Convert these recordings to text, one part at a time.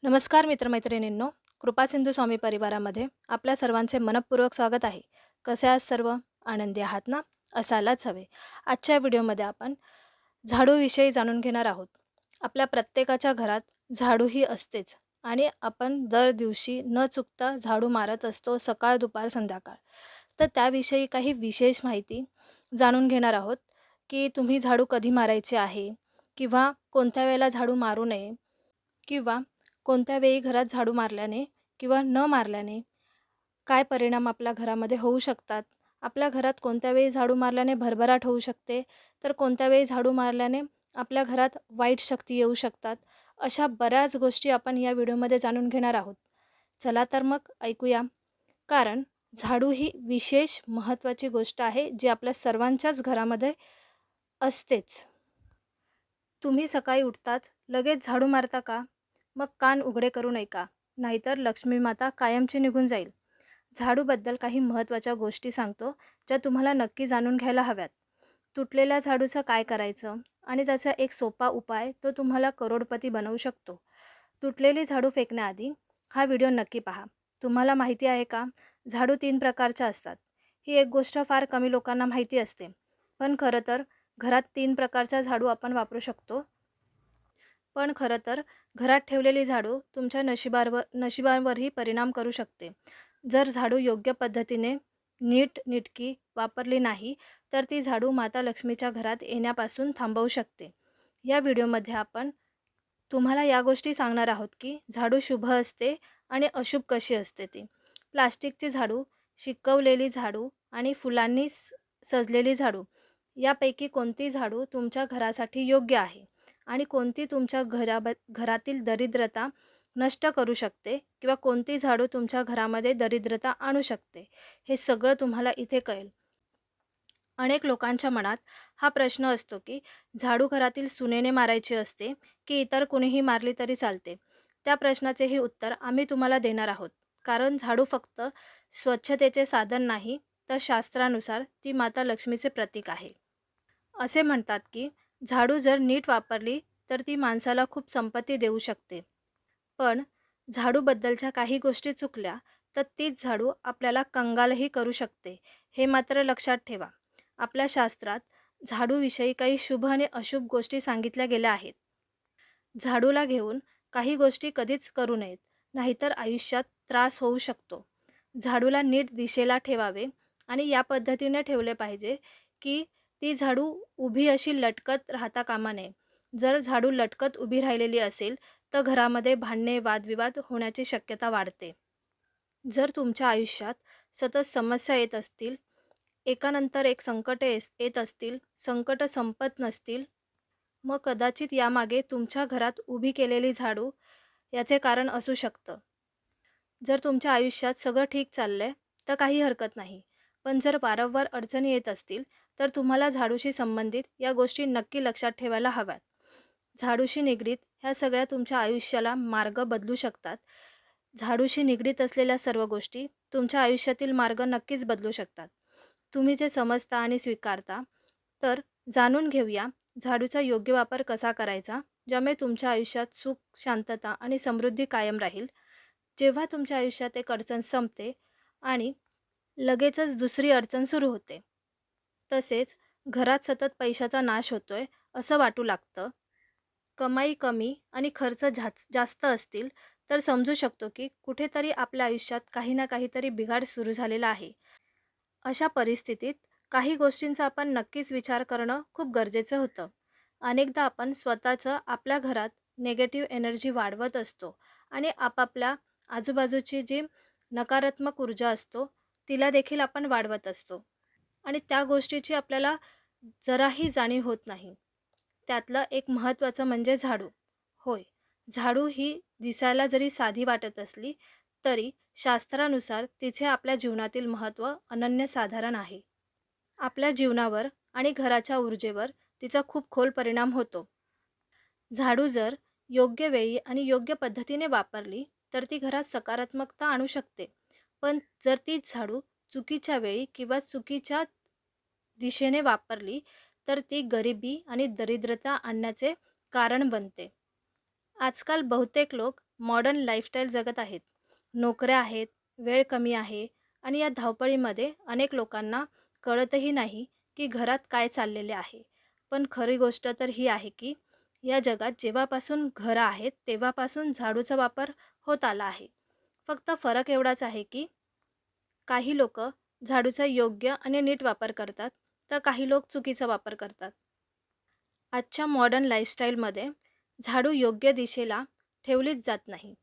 नमस्कार मित्रमैत्रिणींनो, कृपा सिंधू स्वामी परिवारामध्ये आपल्या सर्वांचे मनःपूर्वक स्वागत आहे. कसे आहात सर्व? आनंदी आहात ना? असायलाच हवे. आजच्या व्हिडिओमध्ये आपण झाडूविषयी जाणून घेणार आहोत. आपल्या प्रत्येकाच्या घरात झाडू ही असतेच आणि आपण दर दिवशी न चुकता झाडू मारत असतो, सकाळ, दुपार, संध्याकाळ. तर त्याविषयी काही विशेष माहिती जाणून घेणार आहोत, की तुम्ही झाडू कधी मारायचे आहे किंवा कोणत्या वेळेला झाडू मारू नये किंवा कोणत्या वेळी घरात झाडू मारल्याने किंवा न मारल्याने काय परिणाम आपल्या घरामध्ये होऊ शकतात. आपल्या घरात कोणत्या वेळी झाडू मारल्याने भरभराट होऊ शकते, तर कोणत्या वेळी झाडू मारल्याने आपल्या घरात वाईट शक्ती येऊ शकतात. अशा बऱ्याच गोष्टी आपण या व्हिडिओमध्ये जाणून घेणार आहोत. चला तर मग ऐकूया. कारण झाडू ही विशेष महत्त्वाची गोष्ट आहे, जी आपल्या सर्वांच्याच घरामध्ये असतेच. तुम्ही सकाळी उठताच लगेच झाडू मारता का? मग कान उघडे करून ऐका, नाहीतर लक्ष्मी माता कायमची निघून जाईल. झाडूबद्दल काही महत्त्वाच्या गोष्टी सांगतो, ज्या तुम्हाला नक्की जाणून घ्यायला हव्यात. तुटलेल्या झाडूचं काय करायचं आणि त्याचा एक सोपा उपाय तो तुम्हाला करोडपती बनवू शकतो. तुटलेली झाडू फेकण्याआधी हा व्हिडिओ नक्की पहा. तुम्हाला माहिती आहे का, झाडू 3 प्रकारच्या असतात. ही एक गोष्ट फार कमी लोकांना माहिती असते. पण खरं तर घरात 3 प्रकारच्या झाडू आपण वापरू शकतो. पण खरं तर घरात ठेवलेली झाडू तुमच्या नशिबावरही परिणाम करू शकते. जर झाडू योग्य पद्धतीने नीटनेटकी वापरली नाही, तर ती झाडू माता लक्ष्मीच्या घरात येण्यापासून थांबवू शकते. या व्हिडिओमध्ये आपण तुम्हाला या गोष्टी सांगणार आहोत, की झाडू शुभ असते आणि अशुभ कशी असते ती. प्लास्टिकची झाडू, शिकवलेली झाडू आणि फुलांनी सजलेली झाडू यापैकी कोणती झाडू तुमच्या घरासाठी योग्य आहे आणि कोणती तुमच्या घरातील दरिद्रता नष्ट करू शकते किंवा कोणती झाडू तुमच्या घरामध्ये दरिद्रता आणू शकते, हे सगळं तुम्हाला इथे कळेल. अनेक लोकांच्या मनात हा प्रश्न असतो, की झाडू घरातील सुनेने मारायची असते की इतर कुणीही मारली तरी चालते. त्या प्रश्नाचेही उत्तर आम्ही तुम्हाला देणार आहोत. कारण झाडू फक्त स्वच्छतेचे साधन नाही, तर शास्त्रानुसार ती माता लक्ष्मीचे प्रतीक आहे. असे म्हणतात, की झाडू जर नीट वापरली तर ती माणसाला खूप संपत्ती देऊ शकते. पण झाडूबद्दलच्या काही गोष्टी चुकल्या तर तीच झाडू आपल्याला कंगालही करू शकते, हे मात्र लक्षात ठेवा. आपल्या शास्त्रात झाडूविषयी काही शुभ आणि अशुभ गोष्टी सांगितल्या गेल्या आहेत. झाडूला घेऊन काही गोष्टी कधीच करू नयेत, नाहीतर आयुष्यात त्रास होऊ शकतो. झाडूला नीट दिशेला ठेवावे आणि या पद्धतीने ठेवले पाहिजे, की ती झाडू उभी अशी लटकत राहता कामा नये. जर झाडू लटकत उभी राहिलेली असेल, तर घरामध्ये भांडणे, वादविवाद होण्याची शक्यता वाढते. जर तुमच्या आयुष्यात सतत समस्या येत असतील, एकानंतर एक संकटे येत असतील, संकट संपत नसतील, मग कदाचित यामागे तुमच्या घरात उभी केलेली झाडू याचे कारण असू शकतं. जर तुमच्या आयुष्यात सगळं ठीक चाललंय, तर काही हरकत नाही. पण जर वारंवार अडचणी येत असतील, तर तुम्हाला झाडूशी संबंधित या गोष्टी नक्की लक्षात ठेवायला हव्यात. झाडूशी निगडीत ह्या सगळ्या तुमच्या आयुष्याला मार्ग बदलू शकतात. झाडूशी निगडीत असलेल्या सर्व गोष्टी तुमच्या आयुष्यातील मार्ग नक्कीच बदलू शकतात. तुम्ही जे समजता आणि स्वीकारता, तर जाणून घेऊया झाडूचा योग्य वापर कसा करायचा, ज्यामुळे तुमच्या आयुष्यात सुख, शांतता आणि समृद्धी कायम राहील. जेव्हा तुमच्या आयुष्यात एक अडचण संपते आणि लगेचच दुसरी अडचण सुरू होते, तसेच घरात सतत पैशाचा नाश होतोय असं वाटू लागतं, कमाई कमी आणि खर्च जास्त असतील, तर समजू शकतो की कुठेतरी आपल्या आयुष्यात काही ना काहीतरी बिघाड सुरू झालेला आहे. अशा परिस्थितीत काही गोष्टींचा आपण नक्कीच विचार करणं खूप गरजेचं होतं. अनेकदा आपण स्वतःचं आपल्या घरात निगेटिव्ह एनर्जी वाढवत असतो आणि आपापल्या आजूबाजूची जी नकारात्मक ऊर्जा असतो, तिला देखील आपण वाढवत असतो आणि त्या गोष्टीची आपल्याला जराही जाणीव होत नाही. त्यातलं एक महत्त्वाचं म्हणजे झाडू. होय, झाडू ही दिसायला जरी साधी वाटत असली, तरी शास्त्रानुसार तिचे आपल्या जीवनातील महत्त्व अनन्यसाधारण आहे. आपल्या जीवनावर आणि घराच्या ऊर्जेवर तिचा खूप खोल परिणाम होतो. झाडू जर योग्य वेळी आणि योग्य पद्धतीने वापरली, तर ती घरात सकारात्मकता आणू शकते. पण जर तीच झाडू चुकीच्या वेळी किंवा चुकीच्या दिशेने वापरली, तर ती गरिबी आणि दरिद्रता आणण्याचे कारण बनते. आजकाल बहुतेक लोक मॉडर्न लाईफस्टाईल जगत आहेत. नोकऱ्या आहेत, वेळ कमी आहे आणि या धावपळीमध्ये अनेक लोकांना कळतही नाही की घरात काय चाललेले आहे. पण खरी गोष्ट तर ही आहे की या जगात जेव्हापासून घरं आहेत तेव्हापासून झाडूचा वापर होत आला आहे. फक्त फरक एवढाच आहे की काही लोकं झाडूचा योग्य आणि नीट वापर करतात, तर काही लोक चुकीचा वापर करतात. आजच्या मॉडर्न लाईफस्टाईलमध्ये झाडू योग्य दिशेला ठेवलीच जात नाही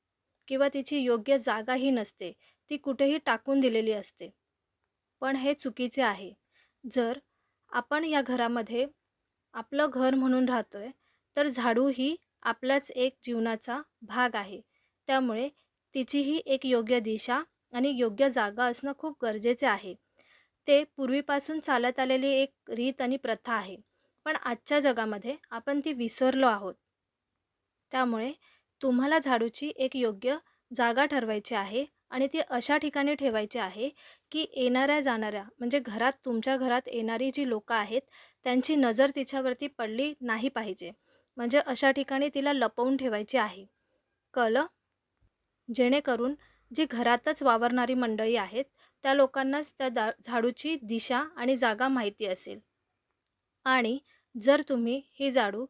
किंवा तिची योग्य जागाही नसते. ती कुठेही टाकून दिलेली असते. पण हे चुकीचे आहे. जर आपण या घरामध्ये आपलं घर म्हणून राहतोय, तर झाडू ही आपल्याच एक जीवनाचा भाग आहे. त्यामुळे तिचीही एक योग्य दिशा आणि योग्य जागा असणं खूप गरजेचे आहे. ते पूर्वीपासून चालत आलेली एक रीत आणि प्रथा आहे. पण आजच्या जगामध्ये आपण ती विसरलो आहोत. त्यामुळे तुम्हाला झाडूची एक योग्य जागा ठरवायची आहे आणि ती अशा ठिकाणी ठेवायची आहे, की येणाऱ्या-जाणाऱ्या म्हणजे तुमच्या घरात येणारी जी लोकं आहेत, त्यांची नजर तिच्यावरती पडली नाही पाहिजे. म्हणजे अशा ठिकाणी तिला लपवून ठेवायची आहे. कळलं? जेणेकरून जी घरातच वावरणारी मंडळी आहेत, त्या लोकांनाच त्या झाडूची दिशा आणि जागा माहिती असेल. आणि जर तुम्ही ही झाडू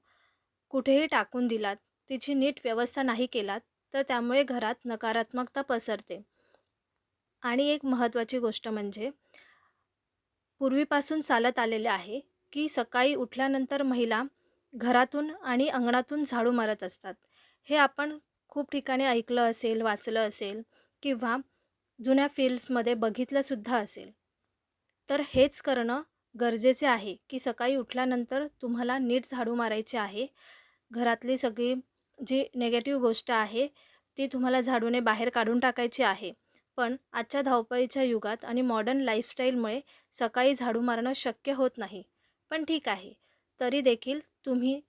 कुठेही टाकून दिलात, तिची नीट व्यवस्था नाही केलात, तर त्यामुळे घरात नकारात्मकता पसरते. आणि एक महत्त्वाची गोष्ट म्हणजे पूर्वीपासून चालत आलेले आहे, की सकाळी उठल्यानंतर महिला घरातून आणि अंगणातून झाडू मारत असतात. हे आपण खूप ठिकाणी ऐकलं असेल, वाचलं असेल किंवा जुन्या फील्ड्समध्ये बघितलंसुद्धा असेल. तर हेच करणं गरजेचे आहे, की सकाळी उठल्यानंतर तुम्हाला नीट झाडू मारायची आहे. घरातली सगळी जी निगेटिव्ह गोष्ट आहे, ती तुम्हाला झाडूने बाहेर काढून टाकायची आहे. पण आजच्या धावपळीच्या युगात आणि मॉडर्न लाईफस्टाईलमुळे सकाळी झाडू मारणं शक्य होत नाही. पण ठीक आहे, तरी देखील तुम्ही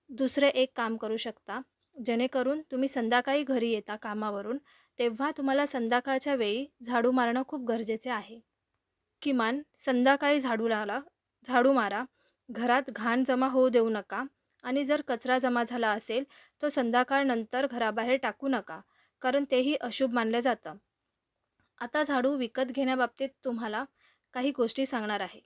दुसरे एक काम करू शकता, जेणेकरून तुम्ही संध्याकाळी घरी येता कामावरून, तेव्हा तुम्हाला संध्याकाळच्या वेळी झाडू मारणं खूप गरजेचे आहे. किमान संध्याकाळी झाडू मारा. घरात घाण जमा होऊ देऊ नका आणि जर कचरा जमा झाला असेल, तो संध्याकाळनंतर घराबाहेर टाकू नका, कारण तेही अशुभ मानलं जातं. आता झाडू विकत घेण्याबाबतीत तुम्हाला काही गोष्टी सांगणार आहे.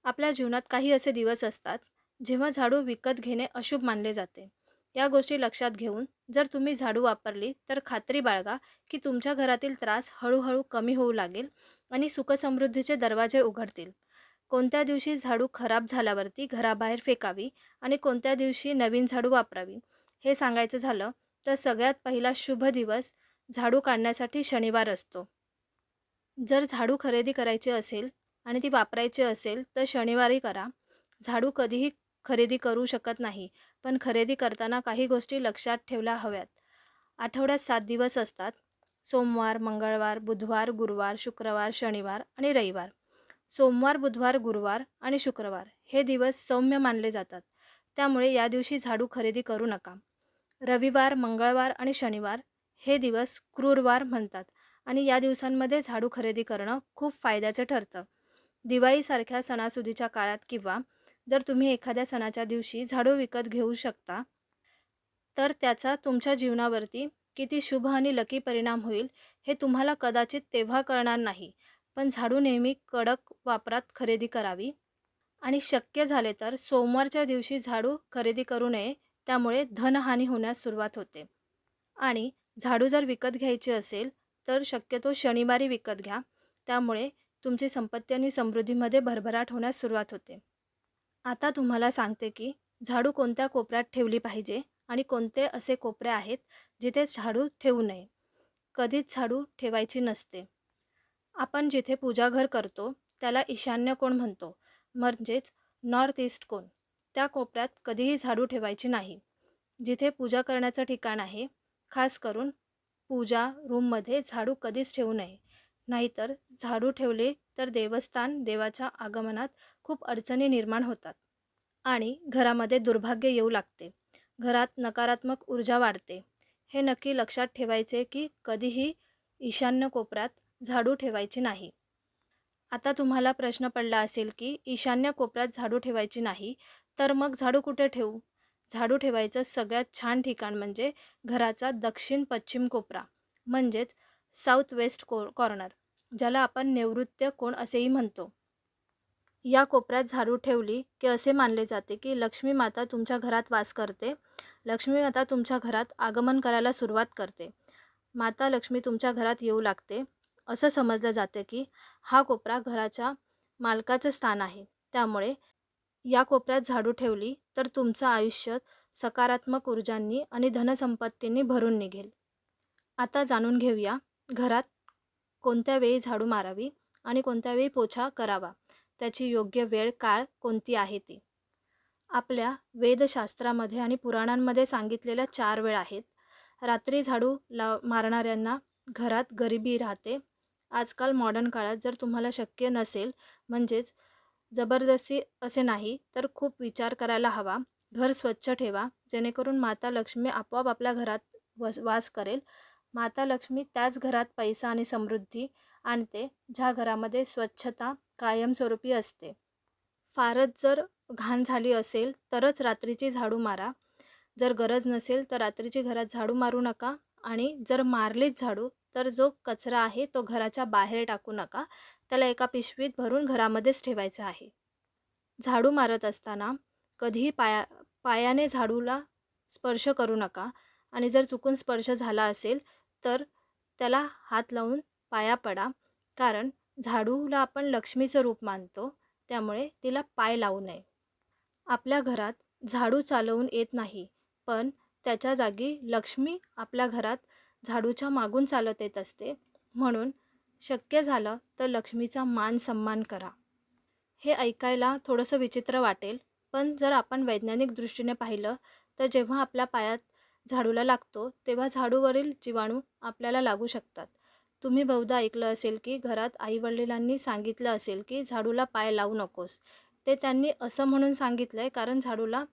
आपल्या जीवनात काही असे दिवस असतात, जेव्हा झाडू विकत घेणे अशुभ मानले जाते. या गोष्टी लक्षात घेऊन जर तुम्ही झाडू वापरली, तर खात्री बाळगा, की तुमच्या घरातील त्रास हळूहळू कमी होऊ लागेल आणि सुखसमृद्धीचे दरवाजे उघडतील. कोणत्या दिवशी झाडू खराब झाल्यावरती घराबाहेर फेकावी आणि कोणत्या दिवशी नवीन झाडू वापरावी, हे सांगायचं झालं, तर सगळ्यात पहिला शुभ दिवस झाडू काढण्यासाठी शनिवार असतो. जर झाडू खरेदी करायची असेल आणि ती वापरायची असेल, तर शनिवारी करा. झाडू कधीही खरेदी करू शकत नाही, पण खरेदी करताना काही गोष्टी लक्षात ठेवल्या हव्यात. आठवड्यात 7 दिवस असतात. सोमवार, मंगळवार, बुधवार, गुरुवार, शुक्रवार, शनिवार आणि रविवार. सोमवार, बुधवार, गुरुवार आणि शुक्रवार हे दिवस सौम्य मानले जातात. त्यामुळे या दिवशी झाडू खरेदी करू नका. रविवार, मंगळवार आणि शनिवार हे दिवस क्रूरवार म्हणतात आणि या दिवसांमध्ये झाडू खरेदी करणं खूप फायद्याचं ठरतं. दिवाळीसारख्या सणासुदीच्या काळात किंवा जर तुम्ही एखाद्या सणाच्या दिवशी झाडू विकत घेऊ शकता, तर त्याचा तुमच्या जीवनावरती किती शुभ आणि लकी परिणाम होईल हे तुम्हाला कदाचित तेव्हा कळणार नाही. पण झाडू नेहमी कडक वापरात खरेदी करावी आणि शक्य झाले तर सोमवारच्या दिवशी झाडू खरेदी करू नये. त्यामुळे धनहानी होण्यास सुरुवात होते. आणि झाडू जर विकत घ्यायची असेल, तर शक्यतो शनिवारी विकत घ्या. त्यामुळे तुमची संपत्ती आणि समृद्धीमध्ये भरभराट होण्यास सुरुवात होते. आता तुम्हाला सांगते की झाडू कोणत्या कोपऱ्यात ठेवली पाहिजे आणि कोणते असे कोपरे आहेत जिथे झाडू ठेवू नये. कधीच झाडू ठेवायची नसते. आपण जिथे पूजाघर करतो त्याला ईशान्य कोण म्हणतो, म्हणजेच नॉर्थ ईस्ट कोण. त्या कोपऱ्यात कधीही झाडू ठेवायची नाही. जिथे पूजा करण्याचं ठिकाण आहे, खास करून पूजा रूममध्ये झाडू कधीच ठेवू नये. नाहीतर झाडू ठेवले तर देवाच्या आगमनात खूप अडचणी निर्माण होतात आणि घरामध्ये दुर्भाग्य येऊ लागते. घरात नकारात्मक ऊर्जा वाढते. हे नक्की लक्षात ठेवायचे की कधीही ईशान्य कोपऱ्यात झाडू ठेवायची नाही. आता तुम्हाला प्रश्न पडला असेल की ईशान्य कोपऱ्यात झाडू ठेवायची नाही, तर मग झाडू कुठे ठेवू? झाडू ठेवायचं सगळ्यात छान ठिकाण म्हणजे घराचा दक्षिण पश्चिम कोपरा, म्हणजेच साऊथ वेस्ट कॉर्नर, ज्याला आपण नैऋत्य कोण असेही म्हणतो. या कोपऱ्यात झाडू ठेवली की असे मानले जाते की लक्ष्मी माता तुमच्या घरात वास करते. लक्ष्मी माता तुमच्या घरात आगमन करायला सुरुवात करते. माता लक्ष्मी तुमच्या घरात येऊ लागते. असं समजलं जातं की हा कोपरा घराच्या मालकाचं स्थान आहे. त्यामुळे या कोपऱ्यात झाडू ठेवली तर तुमचं आयुष्य सकारात्मक ऊर्जांनी आणि धनसंपत्तींनी भरून निघेल. आता जाणून घेऊया घरात कोणत्या वेळी झाडू मारावी आणि कोणत्या वेळी पोछा करावा. त्याची योग्य वेळ काळ कोणती आहे ती. आपल्या वेदशास्त्रामध्ये आणि पुराणांमध्ये सांगितलेल्या 4 वेळ आहेत. रात्री झाडू मारणाऱ्यांना घरात गरिबी राहते. आजकाल मॉडर्न काळात जर तुम्हाला शक्य नसेल, म्हणजेच जबरदस्ती असे नाही, तर खूप विचार करायला हवा. घर स्वच्छ ठेवा, जेणेकरून माता लक्ष्मी आपोआप आपल्या घरात वास करेल. माता लक्ष्मी त्याच घरात पैसा आणि समृद्धी आणते, ज्या घरामध्ये स्वच्छता कायमस्वरूपी असते. फारच जर घाण झाली असेल तरच रात्रीची झाडू मारा. जर गरज नसेल तर रात्रीची घरात झाडू मारू नका. आणि जर मारलीच झाडू तर जो कचरा आहे तो घराच्या बाहेर टाकू नका. त्याला एका पिशवीत भरून घरामध्येच ठेवायचा आहे. झाडू मारत असताना कधीही पायाने झाडूला स्पर्श करू नका. आणि जर चुकून स्पर्श झाला असेल तर त्याला हात लावून पाया पडा. कारण झाडूला आपण लक्ष्मीचं रूप मानतो, त्यामुळे तिला पाय लावू नये. आपल्या घरात झाडू चालवून येत नाही, पण त्याच्या जागी लक्ष्मी आपल्या घरात झाडूच्या मागून चालत येत असते. म्हणून शक्य झालं तर लक्ष्मीचा मान सन्मान करा. हे ऐकायला थोडंसं विचित्र वाटेल, पण जर आपण वैज्ञानिक दृष्टीने पाहिलं तर जेव्हा आपल्या पायात झाडूला लागतो तेव्हा झाडूवरील जीवाणू आपल्याला लागू शकतात. तुम्ही बहुधा ऐकलं असेल की घरात आईवडिलांनी सांगितलं असेल की झाडूला पाय लावू नकोस. ते त्यांनी असं म्हणून सांगितलं आहे कारण झाडूला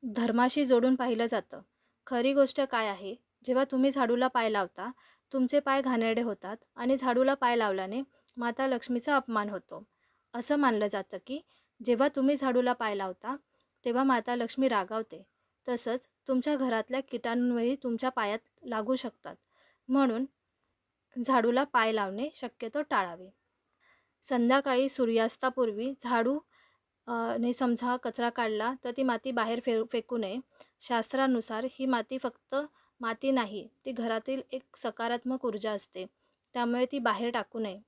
धर्माशी जोडून पाहिलं जातं. खरी गोष्ट काय आहे, जेव्हा तुम्ही झाडूला पाय लावता तुमचे पाय घाणेरडे होतात आणि झाडूला पाय लावल्याने माता लक्ष्मीचा अपमान होतो. असं मानलं जातं की जेव्हा तुम्ही झाडूला पाय लावता तेव्हा माता लक्ष्मी रागावते. तसंच तुमच्या घरातल्या किटाणूंवरही तुमच्या पायात लागू शकतात. म्हणून झाडूला पाय लावणे शक्यतो टाळावे. संध्याकाळी सूर्यास्तापूर्वी झाडू ने समजा कचरा काढला तर ती माती बाहेर फेकू नये. शास्त्रानुसार ही माती फक्त माती नाही, ती घरातील एक सकारात्मक ऊर्जा असते, त्यामुळे ती बाहेर टाकू नये.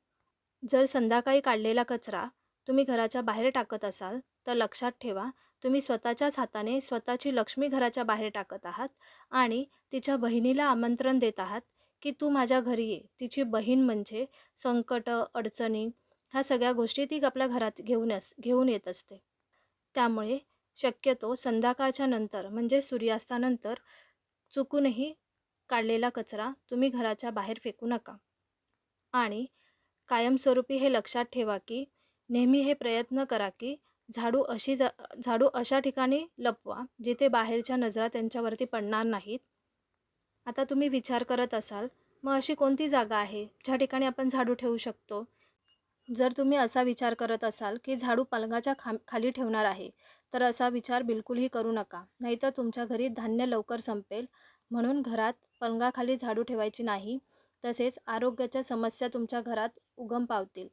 जर संध्याकाळी काढलेला कचरा तुम्ही घराच्या बाहेर टाकत असाल तर लक्षात ठेवा, तुम्ही स्वतःच्याच हाताने स्वतःची लक्ष्मी घराच्या बाहेर टाकत आहात आणि तिच्या बहिणीला आमंत्रण देत आहात की तू माझ्या घरी ये. तिची बहीण म्हणजे संकट, अडचणी ह्या सगळ्या गोष्टी ती आपल्या घरात घेऊन येत असते. त्यामुळे शक्यतो संध्याकाळच्या नंतर म्हणजे सूर्यास्तानंतर चुकूनही काढलेला कचरा तुम्ही घराच्या बाहेर फेकू नका. आणि कायमस्वरूपी हे लक्षात ठेवा की नेहमी हे प्रयत्न करा की झाडू अशा ठिकाणी लपवा जिथे बाहेरच्या नजरा त्यांच्यावरती पडणार नाहीत. आता तुम्ही विचार करत असाल, मग अशी कोणती जागा आहे ज्या ठिकाणी आपण झाडू ठेवू शकतो? जर तुम्ही असा विचार करत असाल की झाडू पलंगाच्या खाली ठेवणार आहे, तर असा विचार बिलकुलही करू नका. नाहीतर तुमच्या घरी धान्य लवकर संपेल. म्हणून घरात पलंगाखाली झाडू ठेवायची नाही. तसेच आरोग्याच्या समस्या तुमच्या घरात उगम पावतील.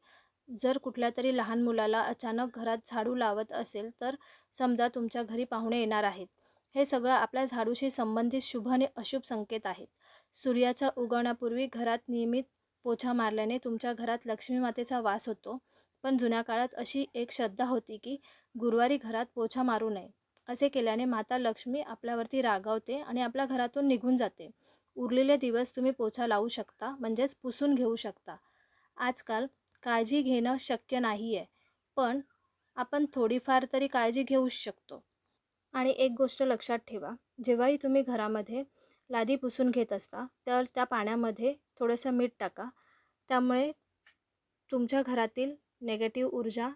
जर कुठल्या तरी लहान मुलाला अचानक घरात झाडू लावत असेल तर समजा तुमच्या घरी पाहुणे येणार आहेत. हे सगळं आपल्या झाडूशी संबंधित शुभ आणि अशुभ संकेत आहेत. सूर्याच्या उगवण्यापूर्वी घरात नियमित पोछा मारल्याने तुमच्या घरात लक्ष्मी मातेचा वास होतो. पण जुन्या काळात अशी एक श्रद्धा होती की गुरुवारी घरात पोछा मारू नये. असे केल्याने माता लक्ष्मी आपल्यावरती रागावते आणि आपल्या घरातून निघून जाते. उरलेले दिवस तुम्ही पोछा लावू शकता, म्हणजेच पुसून घेऊ शकता. आजकाल काळजी घेणं शक्य नाही आहे, पण आपण थोडीफार तरी काळजी घेऊच शकतो. आणि एक गोष्ट लक्षात ठेवा, जेव्हाही तुम्ही घरामध्ये लादी पुसून घेत असता तर त्या पाण्यामध्ये थोडंसं मीठ टाका. त्यामुळे तुमच्या घरातील नेगेटिव्ह ऊर्जा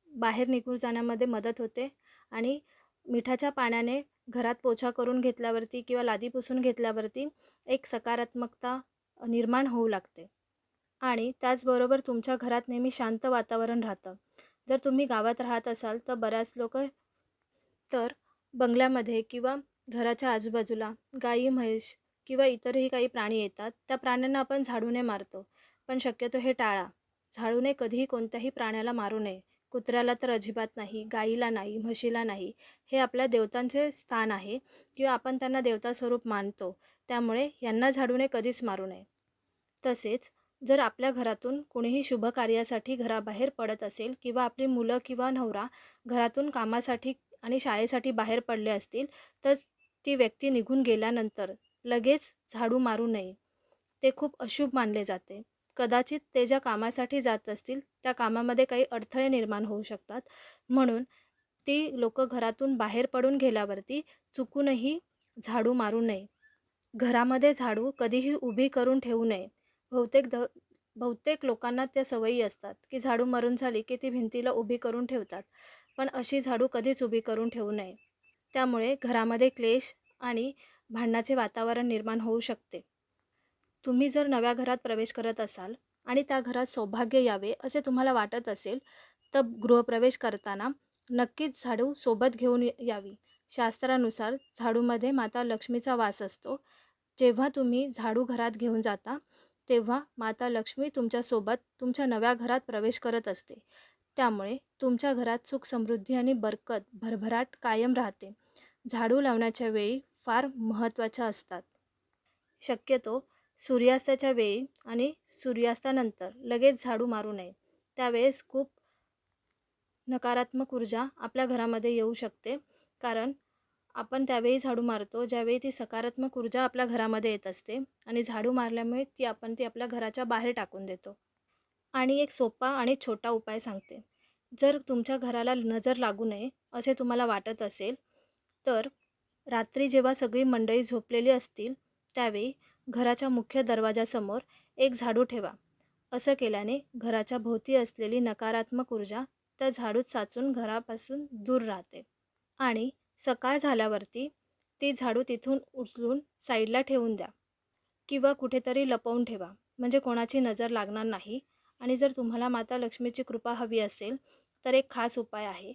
बाहेर निघून जाण्यामध्ये मदत होते आणि मिठाच्या पाण्याने घरात पोछा करून घेतल्यावरती किंवा लादी पुसून घेतल्यावरती एक सकारात्मकता निर्माण होऊ लागते. आणि त्याचबरोबर तुमच्या घरात नेहमी शांत वातावरण राहतं. जर तुम्ही गावात राहत असाल तर बऱ्याच लोक तर बंगल्यामध्ये किंवा घराच्या आजूबाजूला गाई, म्हैस किंवा इतरही काही प्राणी येतात, त्या प्राण्यांना आपण झाडूने मारतो. पण शक्यतो हे टाळा. झाडूने कधीही कोणत्याही प्राण्याला मारू नये. कुत्र्याला तर अजिबात नाही, गाईला नाही, म्हशीला नाही. हे आपल्या देवतांचे स्थान आहे किंवा आपण त्यांना देवता स्वरूप मानतो. त्यामुळे यांना झाडूने कधीच मारू नये. तसेच जर आपल्या घरातून कोणीही शुभ कार्यासाठी घराबाहेर पडत असेल किंवा आपली मुलं किंवा नवरा घरातून कामासाठी आणि शाळेसाठी बाहेर पडले असतील, तर ती व्यक्ती निघून गेल्यानंतर लगेच झाडू मारू नये. ते खूप अशुभ मानले जाते. कदाचित ते ज्या कामासाठी जात असतील, त्या कामामध्ये काही अडथळे निर्माण होऊ शकतात. म्हणून ती लोकं घरातून बाहेर पडून गेल्यावरती चुकूनही झाडू मारू नये. घरामध्ये झाडू कधीही उभी करून ठेवू नये. बहुतेक लोकांना त्या सवयी असतात, की झाडू मारून झाली की ती भिंतीला उभी करून ठेवतात. पण अशी झाडू कधीच उभी करून ठेवू नये. त्यामुळे घरामध्ये क्लेश आणि भांडणाचे वातावरण निर्माण होऊ शकते. तुम्ही जर नव्या घरात प्रवेश करत असाल आणि त्या घरात सौभाग्य यावे असे तुम्हाला वाटत असेल, तर गृहप्रवेश करताना नक्कीच झाडू सोबत घेऊन यावी. शास्त्रानुसार झाडूमध्ये माता लक्ष्मीचा वास असतो. जेव्हा तुम्ही झाडू घरात घेऊन जाता, तेव्हा माता लक्ष्मी तुमच्यासोबत तुमच्या नव्या घरात प्रवेश करत असते. त्यामुळे तुमच्या घरात सुख, समृद्धी आणि बरकत, भरभराट कायम राहते. झाडू लावण्याच्या वेळी फार महत्त्वाच्या असतात. शक्यतो सूर्यास्ताच्या वेळी आणि सूर्यास्तानंतर लगेच झाडू मारू नये. त्यावेळेस खूप नकारात्मक ऊर्जा आपल्या घरामध्ये येऊ शकते. कारण आपण त्यावेळी झाडू मारतो ज्यावेळी ती सकारात्मक ऊर्जा आपल्या घरामध्ये येत असते आणि झाडू मारल्यामुळे ती आपल्या घराच्या बाहेर टाकून देतो. आणि एक सोपा आणि छोटा उपाय सांगते. जर तुमच्या घराला नजर लागू नये असे तुम्हाला वाटत असेल, तर रात्री जेव्हा सगळी मंडळी झोपलेली असतील, त्यावेळी घराच्या मुख्य दरवाजासमोर एक झाडू ठेवा. असं केल्याने घराच्या भोवती असलेली नकारात्मक ऊर्जा त्या झाडूत साचून घरापासून दूर राहते. आणि सकाळ झाल्यावरती ती झाडू तिथून उचलून साईडला ठेवून द्या किंवा कुठेतरी लपवून ठेवा, म्हणजे कोणाची नजर लागणार नाही. आणि जर तुम्हाला माता लक्ष्मीची कृपा हवी असेल, तर एक खास उपाय आहे.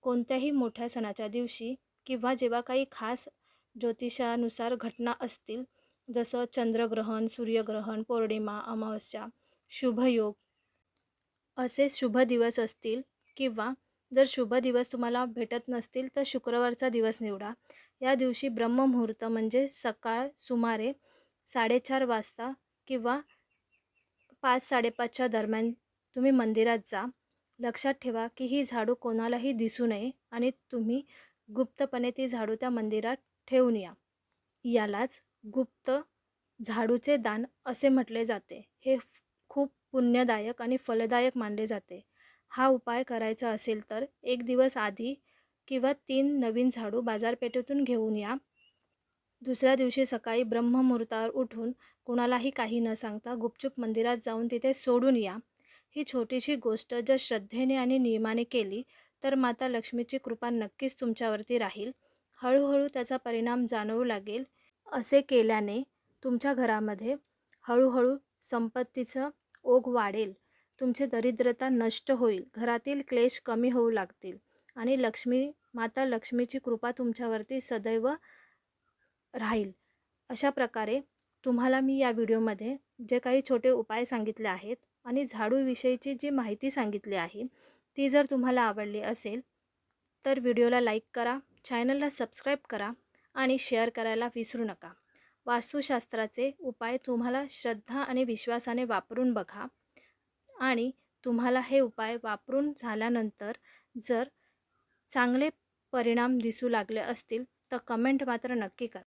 कोणत्याही मोठ्या सणाच्या दिवशी किंवा जेव्हा काही खास ज्योतिषानुसार घटना असतील, जसं चंद्रग्रहण, सूर्यग्रहण, पौर्णिमा, अमावस्या, शुभयोग असे शुभ दिवस असतील किंवा जर शुभ दिवस तुम्हाला भेटत नसतील, तर शुक्रवारचा दिवस निवडा. या दिवशी ब्रह्ममुहूर्त म्हणजे सकाळ सुमारे 4:30 वाजता किंवा 5-5:30च्या दरम्यान तुम्ही मंदिरात जा. लक्षात ठेवा की ही झाडू कोणालाही दिसू नये आणि तुम्ही गुप्तपणे ती झाडू त्या मंदिरात ठेवून या. यालाच गुप्त झाडूचे दान असे म्हटले जाते. हे खूप पुण्यदायक आणि फलदायक मानले जाते. हा उपाय करायचा असेल तर एक दिवस आधी किंवा 3 नवीन झाडू बाजारपेठेतून घेऊन या. दुसऱ्या दिवशी सकाळी ब्रह्ममुहूर्तावर उठून कुणालाही काही न सांगता गुपचूप मंदिरात जाऊन तिथे सोडून या. ही छोटीशी गोष्ट जर श्रद्धेने आणि नियमाने केली, तर माता लक्ष्मीची कृपा नक्कीच तुमच्यावरती राहील. हळूहळू त्याचा परिणाम जाणवू लागेल. असे केल्याने तुमच्या घरामध्ये हळूहळू संपत्तीचं ओघ वाढेल. तुमची दरिद्रता नष्ट होईल. घरातील क्लेश कमी होऊ लागतील आणि माता लक्ष्मीची कृपा तुमच्यावरती सदैव राहील. अशा प्रकारे तुम्हाला मी या व्हिडिओमध्ये जे काही छोटे उपाय सांगितले आहेत आणि झाडूविषयीची जी माहिती सांगितली आहे, ती जर तुम्हाला आवडली असेल, तर व्हिडिओला लाईक करा, चॅनलला सबस्क्राईब करा आणि शेअर करायला विसरू नका. वास्तुशास्त्राचे उपाय तुम्हाला श्रद्धा आणि विश्वासाने वापरून बघा आणि तुम्हाला हे उपाय वापरून झाल्यानंतर जर चांगले परिणाम दिसू लागले असतील, तर कमेंट मात्र नक्की करा.